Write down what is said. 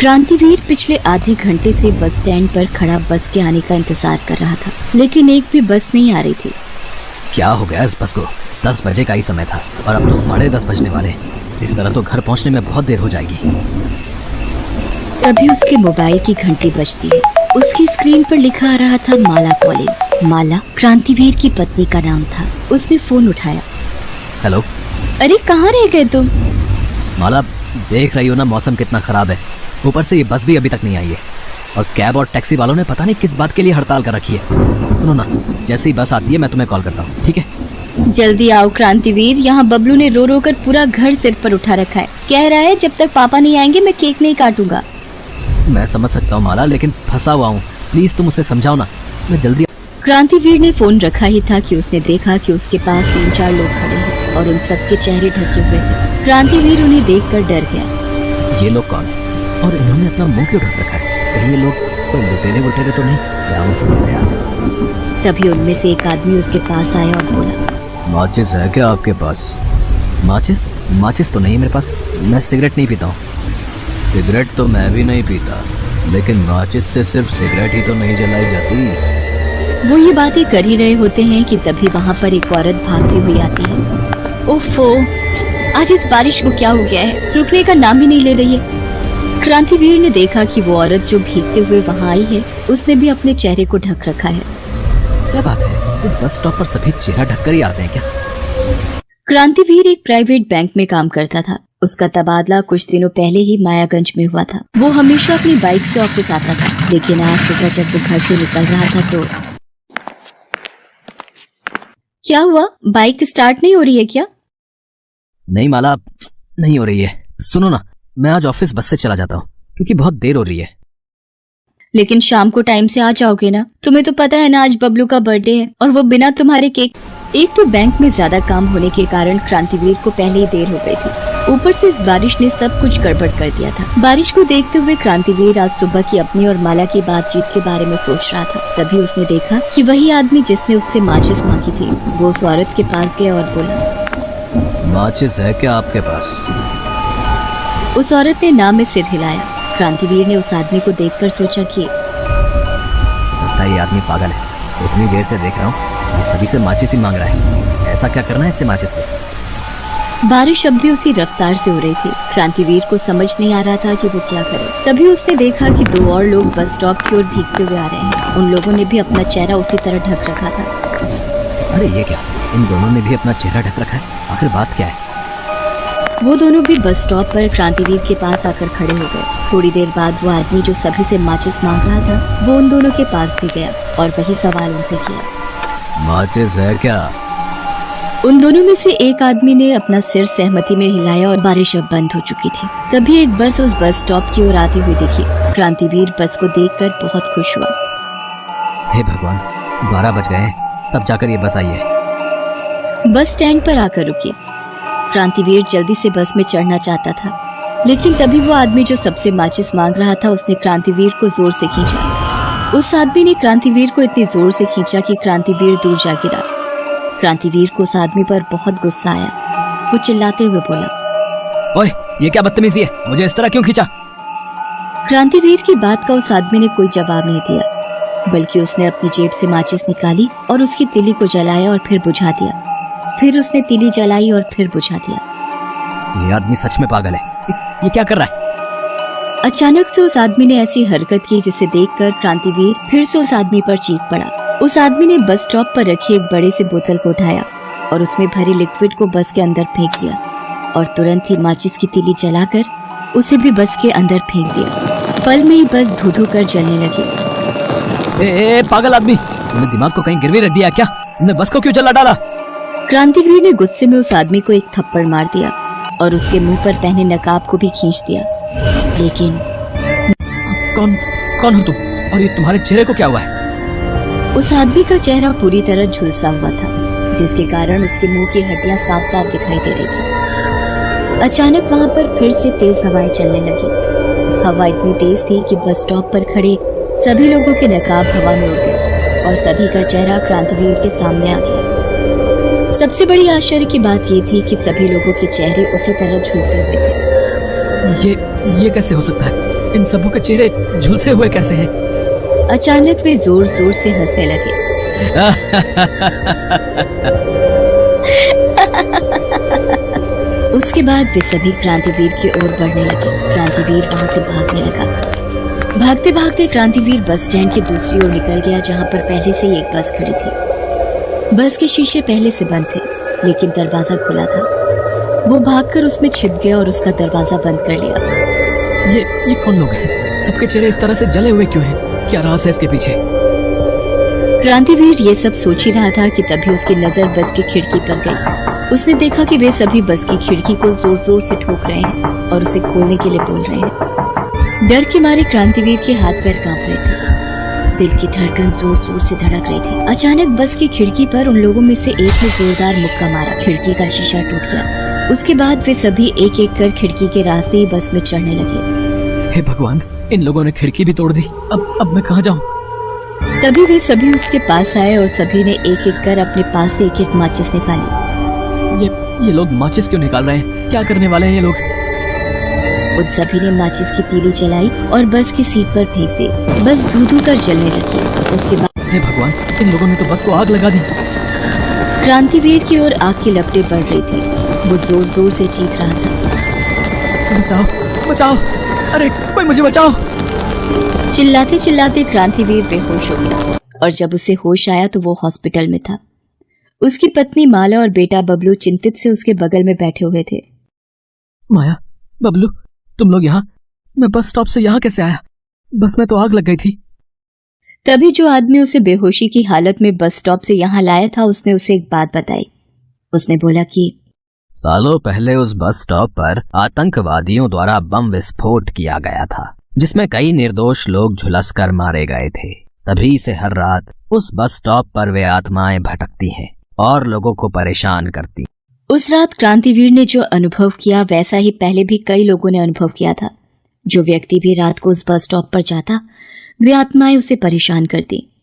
क्रांतिवीर पिछले आधे घंटे से बस स्टैंड पर खड़ा बस के आने का इंतजार कर रहा था, लेकिन एक भी बस नहीं आ रही थी। क्या हो गया इस बस को? 10 बजे का ही समय था और अब तो 10:30 बजने वाले। इस तरह तो घर पहुंचने में बहुत देर हो जाएगी। तभी उसके मोबाइल की घंटी बजती है। उसकी स्क्रीन पर लिखा आ रहा था माला कॉलिंग। माला क्रांतिवीर की पत्नी का नाम था। उसने फोन उठाया। हेलो। अरे कहाँ रह गए तुम? माला, देख रही हो ना मौसम कितना खराब है, ऊपर से ये बस भी अभी तक नहीं आई है और कैब और टैक्सी वालों ने पता नहीं किस बात के लिए हड़ताल कर रखी है। सुनो ना, जैसे ही बस आती है मैं तुम्हें कॉल करता हूँ, ठीक है? जल्दी आओ क्रांतिवीर, यहाँ बबलू ने रो रो कर पूरा घर सिर पर उठा रखा है। कह रहा है जब तक पापा नहीं आएंगे मैं केक नहीं काटूंगा। मैं समझ सकता हूँ माला, लेकिन फंसा हुआ हूँ, प्लीज तुम उसे समझाओ ना। मैं जल्दी। क्रांतिवीर ने फोन रखा ही था कि उसने देखा कि उसके पास 3-4 लोग खड़े हैं और उन सबके चेहरे ढके हुए थे। क्रांतिवीर उन्हें देखकर डर गया। ये लोग कौन है और इन्होंने अपना मुंह क्यों ढक रखा है? कहीं ये लोग कोई लुटेरे वुटेरे तो नहीं? क्या हो सकता है? तभी उनमें से एक आदमी उसके पास आया और बोला, माचिस है क्या आपके पास? माचिस? माचिस तो नहीं मेरे पास, मैं सिगरेट नहीं पीता हूँ। सिगरेट तो मैं भी नहीं पीता, लेकिन माचिस से सिर्फ सिगरेट ही तो नहीं जलाई जाती। वो ये बातें कर ही रहे होते हैं कि तभी वहाँ पर एक औरत भागती हुई आती है। ओफो, आज इस बारिश को क्या हो गया है, रुकने का नाम ही नहीं ले रही है। क्रांतिवीर ने देखा कि वो औरत जो भीगते हुए वहाँ आई है, उसने भी अपने चेहरे को ढक रखा है। क्या बात है, इस बस स्टॉप पर सभी चेहरा ढककर ही आते हैं क्या? क्रांतिवीर एक प्राइवेट बैंक में काम करता था। उसका तबादला कुछ दिनों पहले ही मायागंज में हुआ था। वो हमेशा अपनी बाइक से ऑफिस आता था, लेकिन आज सुबह जब वो घर से निकल रहा था तो क्या हुआ, बाइक स्टार्ट नहीं हो रही है क्या? नहीं माला, नहीं हो रही है। सुनो ना, मैं आज ऑफिस बस से चला जाता हूँ क्योंकि बहुत देर हो रही है। लेकिन शाम को टाइम से आ जाओगे ना? तुम्हें तो पता है ना आज बबलू का बर्थडे है और वो बिना तुम्हारे केक। एक तो बैंक में ज्यादा काम होने के कारण क्रांतिवीर को पहले ही देर हो गई थी, ऊपर से इस बारिश ने सब कुछ गड़बड़ कर दिया था। बारिश को देखते हुए क्रांतिवीर आज सुबह की अपनी और माला की बातचीत के बारे में सोच रहा था। तभी उसने देखा कि वही आदमी जिसने उससे माचिस मांगी थी, वो उस औरत के पास गया और बोला, माचिस है क्या आपके पास? उस औरत ने ना में सिर हिलाया। क्रांतिवीर ने उस आदमी को देखकर सोचा कि लगता है ये आदमी पागल है। इतनी देर से देख रहा हूँ, ये सभी से माचिस ही मांग रहा है। ऐसा क्या करना है इससे माचिस से? बारिश अब भी उसी रफ्तार से हो रही थी। क्रांतिवीर को समझ नहीं आ रहा था कि वो क्या करे। तभी उसने देखा कि 2 और लोग बस स्टॉप की ओर भीगते हुए आ रहे हैं। उन लोगों ने भी अपना चेहरा उसी तरह ढक रखा था। अरे ये क्या, इन दोनों ने भी अपना चेहरा ढक रखा है? आखिर बात क्या है? वो दोनों भी बस स्टॉप पर क्रांतिवीर के पास आकर खड़े हो गए। थोड़ी देर बाद वो आदमी जो सभी से माचिस मांग रहा था, वो उन दोनों के पास भी गया और वही सवाल उनसे किया, माचिस है क्या? उन दोनों में से एक आदमी ने अपना सिर सहमति में हिलाया और बारिश अब बंद हो चुकी थी। तभी एक बस उस बस स्टॉप की ओर आती हुई दिखी। क्रांतिवीर बस को देखकर बहुत खुश हुआ। हे भगवान, 12 बज गए, तब जाकर ये बस आई है। बस स्टैंड पर आकर रुकी। क्रांतिवीर जल्दी से बस में चढ़ना चाहता था, लेकिन तभी वो आदमी जो सबसे माचिस मांग रहा था, उसने क्रांतिवीर को जोर से खींचा। उस आदमी ने क्रांतिवीर को इतनी जोर से खींचा कि क्रांतिवीर दूर जा गिरा। क्रांतिवीर को उस आदमी पर बहुत गुस्सा आया। वो चिल्लाते हुए बोला, ओए, ये क्या बदतमीजी है, मुझे इस तरह क्यों खींचा? क्रांतिवीर की बात का उस आदमी ने कोई जवाब नहीं दिया, बल्कि उसने अपनी जेब से माचिस निकाली और उसकी तिली को जलाया और फिर बुझा दिया। फिर उसने तिली जलाई और फिर बुझा दिया। ये आदमी सच में पागल है। ये क्या कर रहा है? अचानक से उस आदमी ने ऐसी हरकत की जिसे देखकर क्रांतिवीर फिर से उस आदमी पर चीख पड़ा। उस आदमी ने बस स्टॉप पर रखी एक बड़े से बोतल को उठाया और उसमें भरी लिक्विड को बस के अंदर फेंक दिया और तुरंत ही माचिस की तीली जलाकर उसे भी बस के अंदर फेंक दिया। पल में ही बस धू-धू कर जलने लगी। ए, पागल आदमी, तुमने दिमाग को कहीं गिरवी रख दिया क्या? तुमने बस को क्यों जला डाला? क्रांतिवीर ने गुस्से में उस आदमी को एक थप्पड़ मार दिया और उसके मुंह पर पहने नकाब को भी खींच दिया। लेकिन कौन हो तुम और ये तुम्हारे चेहरे को क्या हुआ है? उस आदमी का चेहरा पूरी तरह झुलसा हुआ था, जिसके कारण उसके मुंह की हड्डियां साफ साफ दिखाई दे रही थी। अचानक वहां पर फिर से तेज हवाएं चलने लगी। हवा इतनी तेज थी कि बस स्टॉप पर खड़े सभी लोगों के नकाब हवा में उड़ गए और सभी का चेहरा क्रांतिवीर के सामने आ गया। सबसे बड़ी आश्चर्य की बात ये थी कि सभी लोगों के चेहरे उसी तरह झुलसे हुए थे। ये कैसे हो सकता है? इन सबों के चेहरे झुलसे हुए कैसे हैं? अचानक वे जोर जोर से हंसने लगे। उसके बाद वे सभी क्रांतिवीर की ओर बढ़ने लगे। क्रांतिवीर वहां से भागने लगा। भागते भागते क्रांतिवीर बस स्टैंड की दूसरी ओर निकल गया, जहां पर पहले से ही एक बस खड़ी थी। बस के शीशे पहले से बंद थे, लेकिन दरवाजा खुला था। वो भागकर उसमें छिप गया और उसका दरवाजा बंद कर लिया। ये कौन लोग हैं? सबके चेहरे इस तरह से जले हुए क्यों हैं? क्या राज है इसके पीछे? क्रांतिवीर ये सब सोच ही रहा था कि तभी उसकी नजर बस की खिड़की पर गई। उसने देखा कि वे सभी बस की खिड़की को जोर जोर से ठोक रहे हैं और उसे खोलने के लिए बोल रहे हैं। डर के मारे क्रांतिवीर के हाथ पैर कांप रहे थे। दिल की धड़कन जोर जोर से धड़क रही थी। अचानक बस की खिड़की पर उन लोगों में से एक ने जोरदार मुक्का मारा। खिड़की का शीशा टूट गया। उसके बाद वे सभी एक एक कर खिड़की के रास्ते ही बस में चढ़ने लगे। हे भगवान, इन लोगों ने खिड़की भी तोड़ दी। अब मैं कहाँ जाऊँ? तभी वे सभी उसके पास आए और सभी ने एक एक कर अपने पास से एक एक माचिस निकाली। ये लोग माचिस क्यों निकाल रहे हैं? क्या करने वाले हैं ये लोग? उन सभी ने माचिस की तीली जलाई और बस की सीट पर फेंक दी। बस धू-धू कर जलने लगी। उसके बाद हे भगवान, इन लोगों ने तो बस को आग लगा दी। क्रांतिवीर की ओर आग की लपटें बढ़ रही थी। वो जोर जोर से चीख रहा था, बचाओ बचाओ, अरे कोई मुझे बचाओ। चिल्लाते चिल्लाते क्रांतिवीर बेहोश हो गया और जब उसे होश आया तो वो हॉस्पिटल में था। उसकी पत्नी माला और बेटा बबलू चिंतित से उसके बगल में बैठे हुए थे। माया, बबलू, तुम लोग यहाँ? मैं बस स्टॉप से यहाँ कैसे आया? बस में तो आग लग गई थी। तभी जो आदमी उसे बेहोशी की हालत में बस स्टॉप से यहाँ लाया था, उसने उसे एक बात बताई। उसने बोला कि सालों पहले उस बस स्टॉप पर आतंकवादियों द्वारा बम विस्फोट किया गया था, जिसमें कई निर्दोष लोग झुलसकर मारे गए थे। तभी से हर रात उस बस स्टॉप पर वे आत्माएं भटकती हैं और लोगों को परेशान करती। उस रात क्रांतिवीर ने जो अनुभव किया वैसा ही पहले भी कई लोगों ने अनुभव किया था। जो व्यक्ति भी रात को उस बस स्टॉप पर जाता, वे आत्माएं उसे परेशान करती।